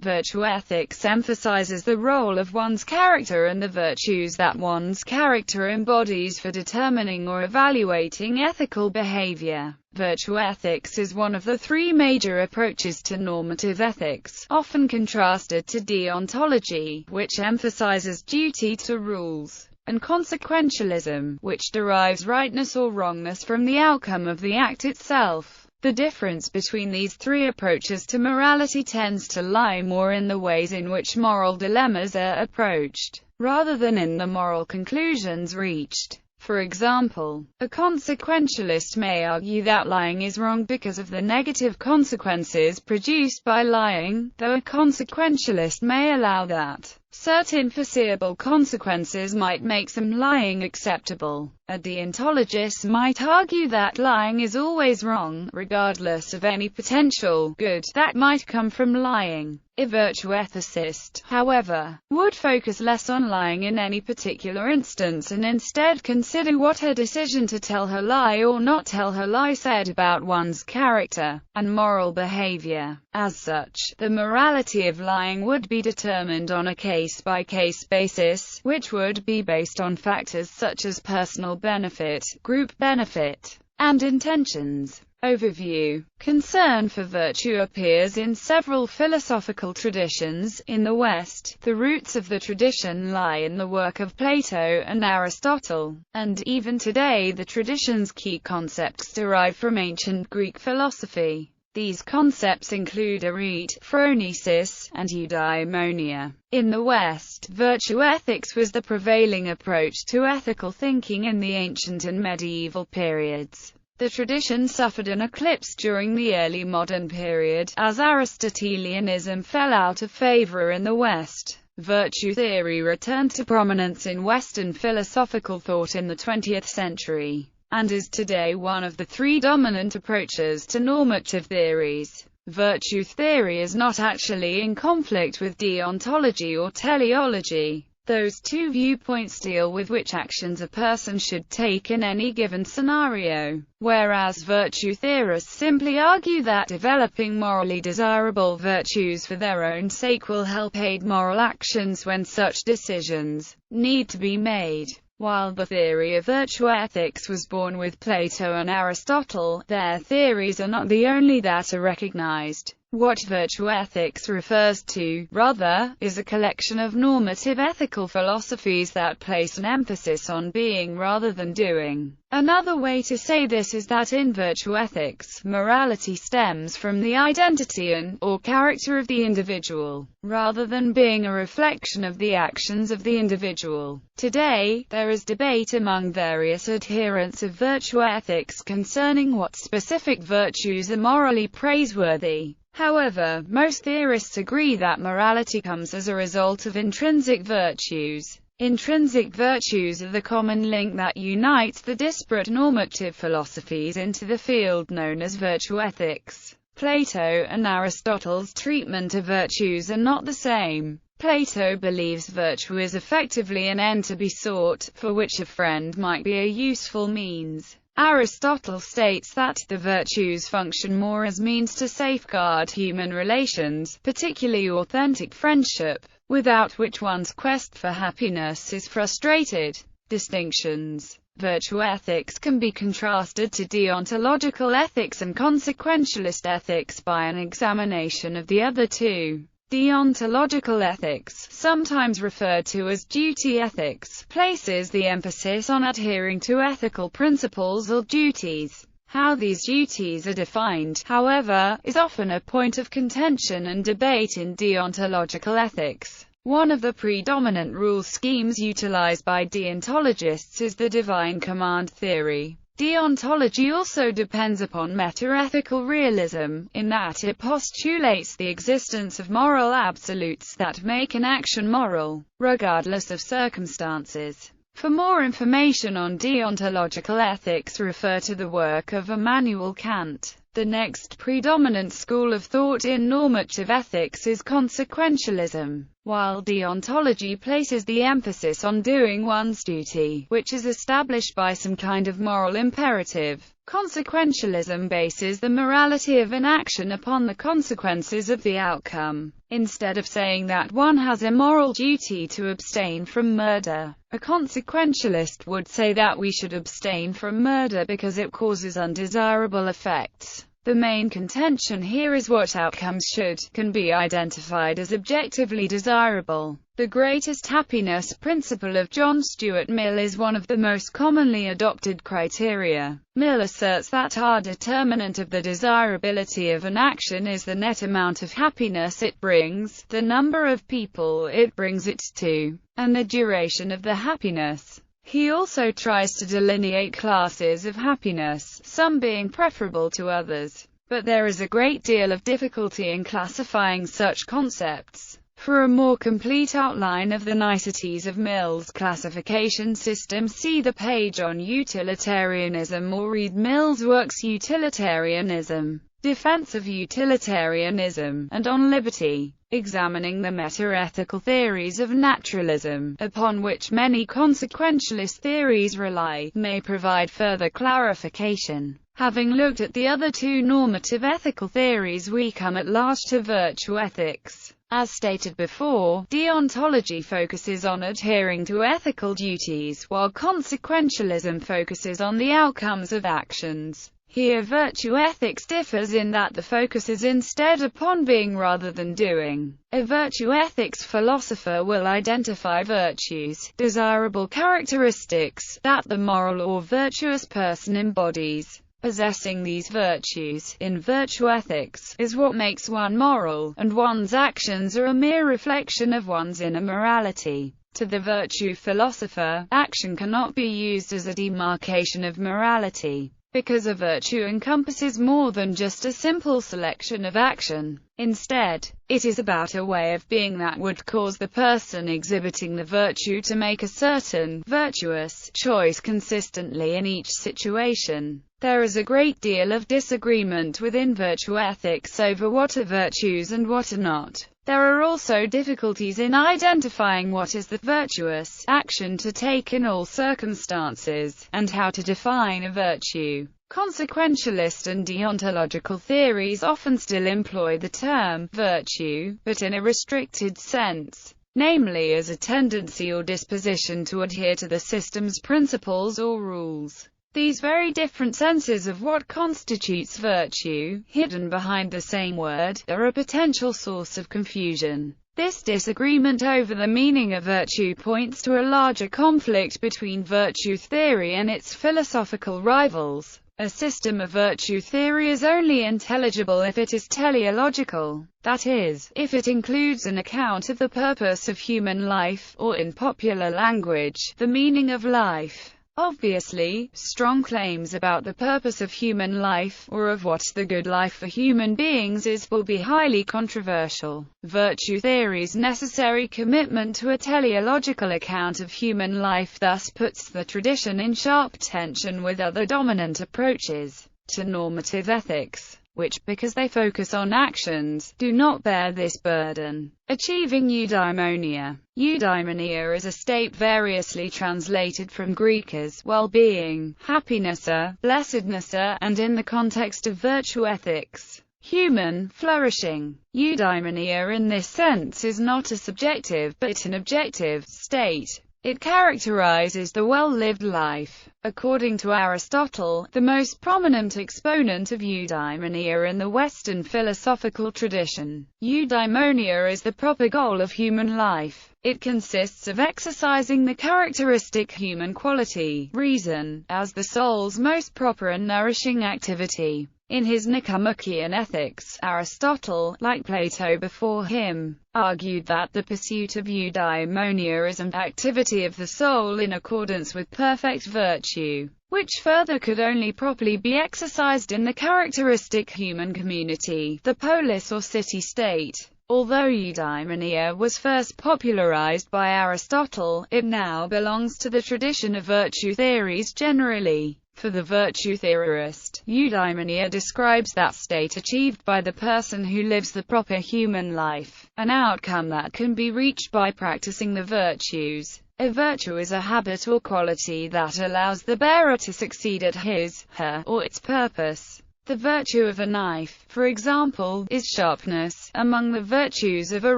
Virtue ethics emphasizes the role of one's character and the virtues that one's character embodies for determining or evaluating ethical behavior. Virtue ethics is one of the three major approaches to normative ethics, often contrasted to deontology, which emphasizes duty to rules, and consequentialism, which derives rightness or wrongness from the outcome of the act itself. The difference between these three approaches to morality tends to lie more in the ways in which moral dilemmas are approached, rather than in the moral conclusions reached. For example, a consequentialist may argue that lying is wrong because of the negative consequences produced by lying, though a consequentialist may allow that certain foreseeable consequences might make some lying acceptable. A deontologist might argue that lying is always wrong, regardless of any potential good that might come from lying. A virtue ethicist, however, would focus less on lying in any particular instance and instead consider what her decision to tell her lie or not tell her lie said about one's character and moral behavior. As such, the morality of lying would be determined on a case-by-case basis, which would be based on factors such as personal benefit, group benefit, and intentions. Overview. Concern for virtue appears in several philosophical traditions. In the West, the roots of the tradition lie in the work of Plato and Aristotle, and even today the tradition's key concepts derive from ancient Greek philosophy. These concepts include arete, phronesis, and eudaimonia. In the West, virtue ethics was the prevailing approach to ethical thinking in the ancient and medieval periods. The tradition suffered an eclipse during the early modern period, as Aristotelianism fell out of favor in the West. Virtue theory returned to prominence in Western philosophical thought in the 20th century, and is today one of the three dominant approaches to normative theories. Virtue theory is not actually in conflict with deontology or teleology. Those two viewpoints deal with which actions a person should take in any given scenario, whereas virtue theorists simply argue that developing morally desirable virtues for their own sake will help aid moral actions when such decisions need to be made. While the theory of virtue ethics was born with Plato and Aristotle, their theories are not the only that are recognized. What virtue ethics refers to, rather, is a collection of normative ethical philosophies that place an emphasis on being rather than doing. Another way to say this is that in virtue ethics, morality stems from the identity or character of the individual, rather than being a reflection of the actions of the individual. Today, there is debate among various adherents of virtue ethics concerning what specific virtues are morally praiseworthy. However, most theorists agree that morality comes as a result of intrinsic virtues. Intrinsic virtues are the common link that unites the disparate normative philosophies into the field known as virtue ethics. Plato and Aristotle's treatment of virtues are not the same. Plato believes virtue is effectively an end to be sought, for which a friend might be a useful means. Aristotle states that the virtues function more as means to safeguard human relations, particularly authentic friendship, without which one's quest for happiness is frustrated. Distinctions. Virtue ethics can be contrasted to deontological ethics and consequentialist ethics by an examination of the other two. Deontological ethics, sometimes referred to as duty ethics, places the emphasis on adhering to ethical principles or duties. How these duties are defined, however, is often a point of contention and debate in deontological ethics. One of the predominant rule schemes utilized by deontologists is the divine command theory. Deontology also depends upon meta-ethical realism, in that it postulates the existence of moral absolutes that make an action moral, regardless of circumstances. For more information on deontological ethics, refer to the work of Immanuel Kant. The next predominant school of thought in normative ethics is consequentialism. While deontology places the emphasis on doing one's duty, which is established by some kind of moral imperative, consequentialism bases the morality of an action upon the consequences of the outcome. Instead of saying that one has a moral duty to abstain from murder, a consequentialist would say that we should abstain from murder because it causes undesirable effects. The main contention here is what outcomes can be identified as objectively desirable. The greatest happiness principle of John Stuart Mill is one of the most commonly adopted criteria. Mill asserts that our determinant of the desirability of an action is the net amount of happiness it brings, the number of people it brings it to, and the duration of the happiness. He also tries to delineate classes of happiness, some being preferable to others. But there is a great deal of difficulty in classifying such concepts. For a more complete outline of the niceties of Mill's classification system, see the page on utilitarianism or read Mill's works Utilitarianism, Defense of Utilitarianism, and On Liberty, examining the meta-ethical theories of naturalism, upon which many consequentialist theories rely, may provide further clarification. Having looked at the other two normative ethical theories, we come at last to virtue ethics. As stated before, deontology focuses on adhering to ethical duties, while consequentialism focuses on the outcomes of actions. Here virtue ethics differs in that the focus is instead upon being rather than doing. A virtue ethics philosopher will identify virtues, desirable characteristics, that the moral or virtuous person embodies. Possessing these virtues, in virtue ethics, is what makes one moral, and one's actions are a mere reflection of one's inner morality. To the virtue philosopher, action cannot be used as a demarcation of morality, because a virtue encompasses more than just a simple selection of action. Instead, it is about a way of being that would cause the person exhibiting the virtue to make a certain, virtuous, choice consistently in each situation. There is a great deal of disagreement within virtue ethics over what are virtues and what are not. There are also difficulties in identifying what is the virtuous action to take in all circumstances, and how to define a virtue. Consequentialist and deontological theories often still employ the term virtue, but in a restricted sense, namely as a tendency or disposition to adhere to the system's principles or rules. These very different senses of what constitutes virtue, hidden behind the same word, are a potential source of confusion. This disagreement over the meaning of virtue points to a larger conflict between virtue theory and its philosophical rivals. A system of virtue theory is only intelligible if it is teleological, that is, if it includes an account of the purpose of human life, or in popular language, the meaning of life. Obviously, strong claims about the purpose of human life, or of what the good life for human beings is, will be highly controversial. Virtue theory's necessary commitment to a teleological account of human life thus puts the tradition in sharp tension with other dominant approaches to normative ethics, which, because they focus on actions, do not bear this burden. Achieving eudaimonia. Eudaimonia is a state variously translated from Greek as well-being, happiness, blessedness, and in the context of virtue ethics, human flourishing. Eudaimonia in this sense is not a subjective, but an objective, state. It characterizes the well-lived life. According to Aristotle, the most prominent exponent of eudaimonia in the Western philosophical tradition, eudaimonia is the proper goal of human life. It consists of exercising the characteristic human quality, reason, as the soul's most proper and nourishing activity. In his Nicomachean Ethics, Aristotle, like Plato before him, argued that the pursuit of eudaimonia is an activity of the soul in accordance with perfect virtue, which further could only properly be exercised in the characteristic human community, the polis or city-state. Although eudaimonia was first popularized by Aristotle, it now belongs to the tradition of virtue theories generally. For the virtue theorist, eudaimonia describes that state achieved by the person who lives the proper human life, an outcome that can be reached by practicing the virtues. A virtue is a habit or quality that allows the bearer to succeed at his, her, or its purpose. The virtue of a knife, for example, is sharpness. Among the virtues of a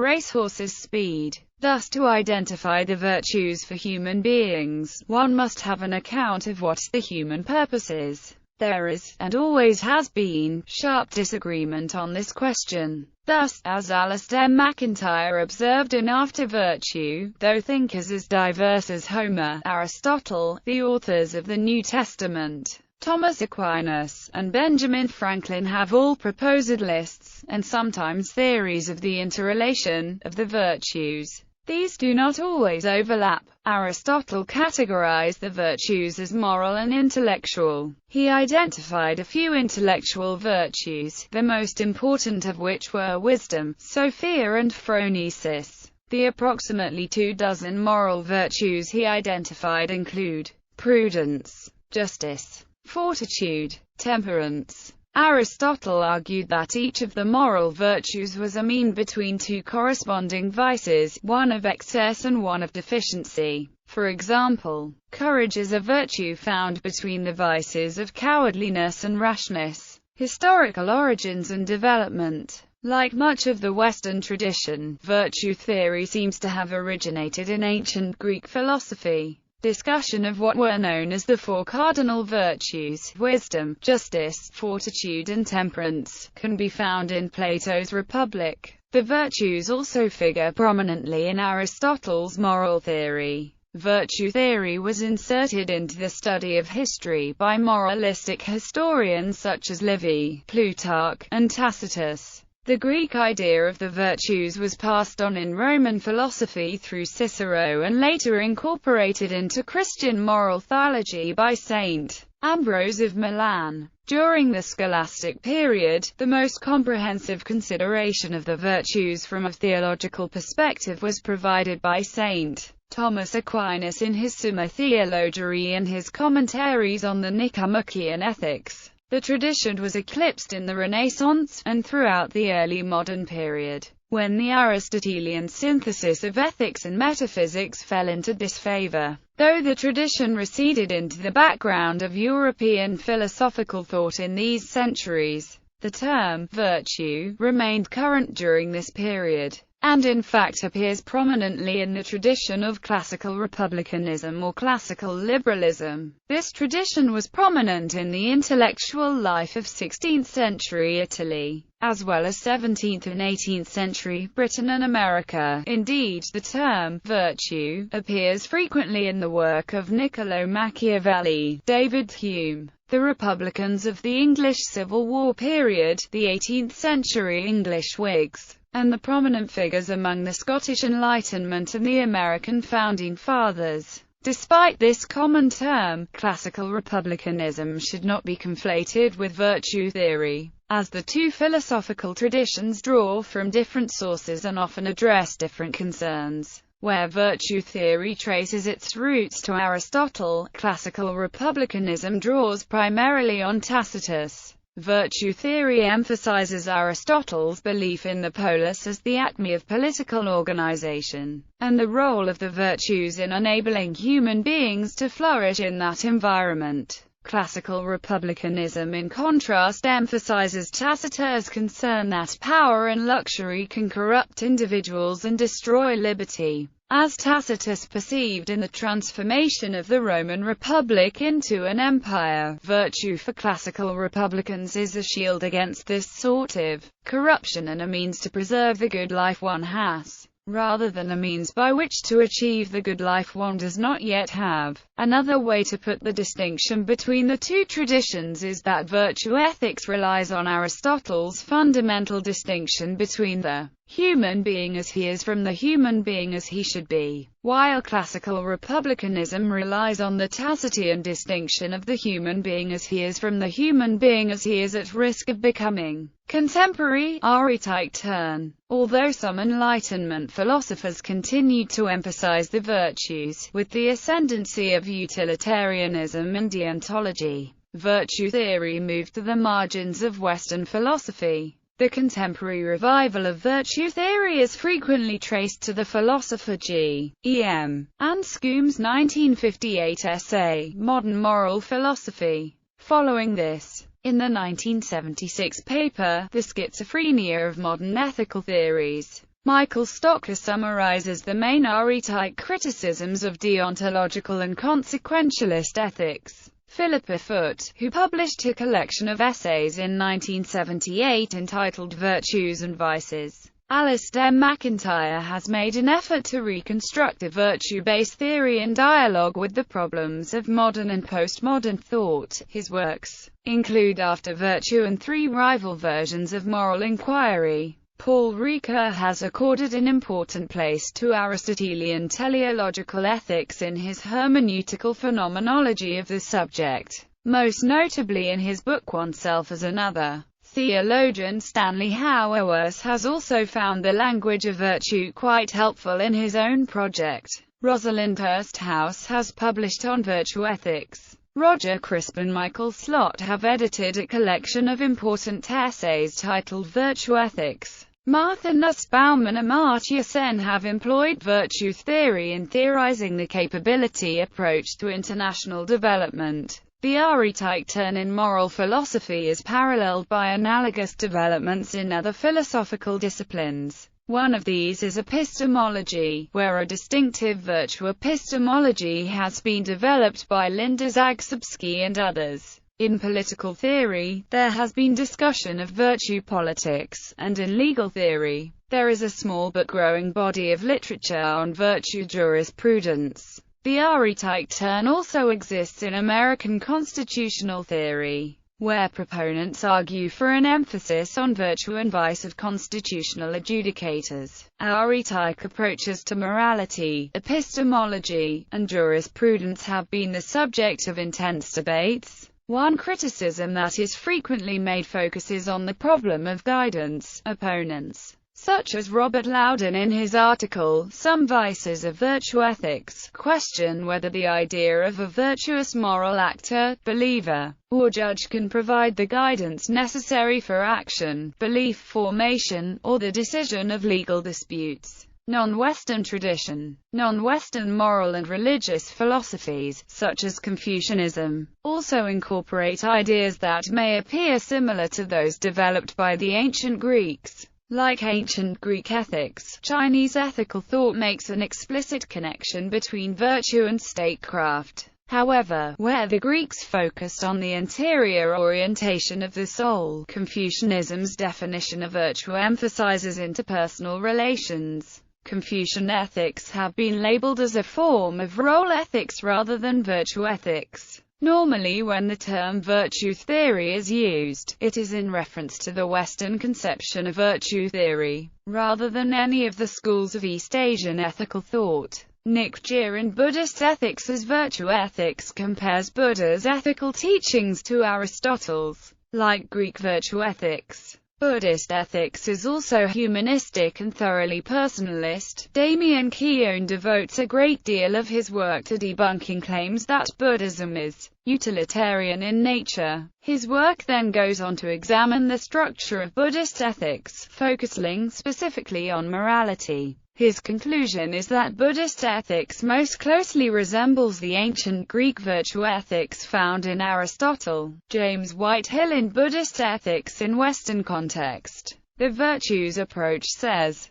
racehorse's speed. Thus, to identify the virtues for human beings, one must have an account of what the human purpose is. There is, and always has been, sharp disagreement on this question. Thus, as Alistair MacIntyre observed in After Virtue, though thinkers as diverse as Homer, Aristotle, the authors of the New Testament, Thomas Aquinas, and Benjamin Franklin have all proposed lists, and sometimes theories of the interrelation, of the virtues. These do not always overlap. Aristotle categorized the virtues as moral and intellectual. He identified a few intellectual virtues, the most important of which were wisdom, Sophia and phronesis. The approximately 24 moral virtues he identified include prudence, justice, fortitude, temperance. Aristotle argued that each of the moral virtues was a mean between two corresponding vices, one of excess and one of deficiency. For example, courage is a virtue found between the vices of cowardliness and rashness. Historical origins and development. Like much of the Western tradition, virtue theory seems to have originated in ancient Greek philosophy. Discussion of what were known as the four cardinal virtues, wisdom, justice, fortitude and temperance, can be found in Plato's Republic. The virtues also figure prominently in Aristotle's moral theory. Virtue theory was inserted into the study of history by moralistic historians such as Livy, Plutarch, and Tacitus. The Greek idea of the virtues was passed on in Roman philosophy through Cicero and later incorporated into Christian moral theology by Saint Ambrose of Milan. During the scholastic period, the most comprehensive consideration of the virtues from a theological perspective was provided by Saint Thomas Aquinas in his Summa Theologiae and his commentaries on the Nicomachean Ethics. The tradition was eclipsed in the Renaissance, and throughout the early modern period, when the Aristotelian synthesis of ethics and metaphysics fell into disfavor. Though the tradition receded into the background of European philosophical thought in these centuries, the term virtue remained current during this period, and in fact appears prominently in the tradition of classical republicanism or classical liberalism. This tradition was prominent in the intellectual life of 16th century Italy, as well as 17th and 18th century Britain and America. Indeed, the term virtue appears frequently in the work of Niccolò Machiavelli, David Hume, the Republicans of the English Civil War period, the 18th century English Whigs, and the prominent figures among the Scottish Enlightenment and the American Founding Fathers. Despite this common term, classical republicanism should not be conflated with virtue theory, as the two philosophical traditions draw from different sources and often address different concerns. Where virtue theory traces its roots to Aristotle, classical republicanism draws primarily on Tacitus. Virtue theory emphasizes Aristotle's belief in the polis as the acme of political organization, and the role of the virtues in enabling human beings to flourish in that environment. Classical republicanism, in contrast, emphasizes Tacitus' concern that power and luxury can corrupt individuals and destroy liberty, as Tacitus perceived in the transformation of the Roman Republic into an empire. Virtue for classical republicans is a shield against this sort of corruption and a means to preserve the good life one has, rather than a means by which to achieve the good life one does not yet have. Another way to put the distinction between the two traditions is that virtue ethics relies on Aristotle's fundamental distinction between the human being as he is from the human being as he should be, while classical republicanism relies on the Tacitian distinction of the human being as he is from the human being as he is at risk of becoming. Contemporary Aristotic turn. Although some Enlightenment philosophers continued to emphasize the virtues, with the ascendancy of utilitarianism and deontology, virtue theory moved to the margins of Western philosophy. The contemporary revival of virtue theory is frequently traced to the philosopher G. E. M. Anscombe's 1958 essay, Modern Moral Philosophy. Following this, In the 1976 paper, The Schizophrenia of Modern Ethical Theories, Michael Stocker summarizes the main erudite criticisms of deontological and consequentialist ethics. Philippa Foot, who published a collection of essays in 1978 entitled Virtues and Vices. Alistair McIntyre has made an effort to reconstruct a virtue-based theory in dialogue with the problems of modern and postmodern thought. His works include After Virtue and three rival versions of moral inquiry. Paul Ricoeur has accorded an important place to Aristotelian teleological ethics in his hermeneutical phenomenology of the subject, most notably in his book Oneself as Another. Theologian Stanley Hauerwas has also found the language of virtue quite helpful in his own project. Rosalind Hursthouse has published on virtue ethics. Roger Crisp and Michael Slott have edited a collection of important essays titled Virtue Ethics. Martha Nussbaum and Amartya Sen have employed virtue theory in theorizing the capability approach to international development. The erudite turn in moral philosophy is paralleled by analogous developments in other philosophical disciplines. One of these is epistemology, where a distinctive virtue epistemology has been developed by Linda Zagrebski and others. In political theory, there has been discussion of virtue politics, and in legal theory, there is a small but growing body of literature on virtue jurisprudence. The erudite turn also exists in American constitutional theory, where proponents argue for an emphasis on virtue and vice of constitutional adjudicators. Erudite approaches to morality, epistemology, and jurisprudence have been the subject of intense debates. One criticism that is frequently made focuses on the problem of guidance. Opponents, such as Robert Loudon in his article, Some Vices of Virtue Ethics, question whether the idea of a virtuous moral actor, believer, or judge can provide the guidance necessary for action, belief formation, or the decision of legal disputes. Non-Western tradition. Non-Western moral and religious philosophies, such as Confucianism, also incorporate ideas that may appear similar to those developed by the ancient Greeks. Like ancient Greek ethics, Chinese ethical thought makes an explicit connection between virtue and statecraft. However, where the Greeks focused on the interior orientation of the soul, Confucianism's definition of virtue emphasizes interpersonal relations. Confucian ethics have been labeled as a form of role ethics rather than virtue ethics. Normally when the term virtue theory is used, it is in reference to the Western conception of virtue theory, rather than any of the schools of East Asian ethical thought. Nick Jia in Buddhist Ethics as Virtue Ethics compares Buddha's ethical teachings to Aristotle's. Like Greek virtue ethics, Buddhist ethics is also humanistic and thoroughly personalist. Damien Keown devotes a great deal of his work to debunking claims that Buddhism is utilitarian in nature. His work then goes on to examine the structure of Buddhist ethics, focusing specifically on morality. His conclusion is that Buddhist ethics most closely resembles the ancient Greek virtue ethics found in Aristotle. James Whitehill in Buddhist Ethics in Western Context. The virtues approach says,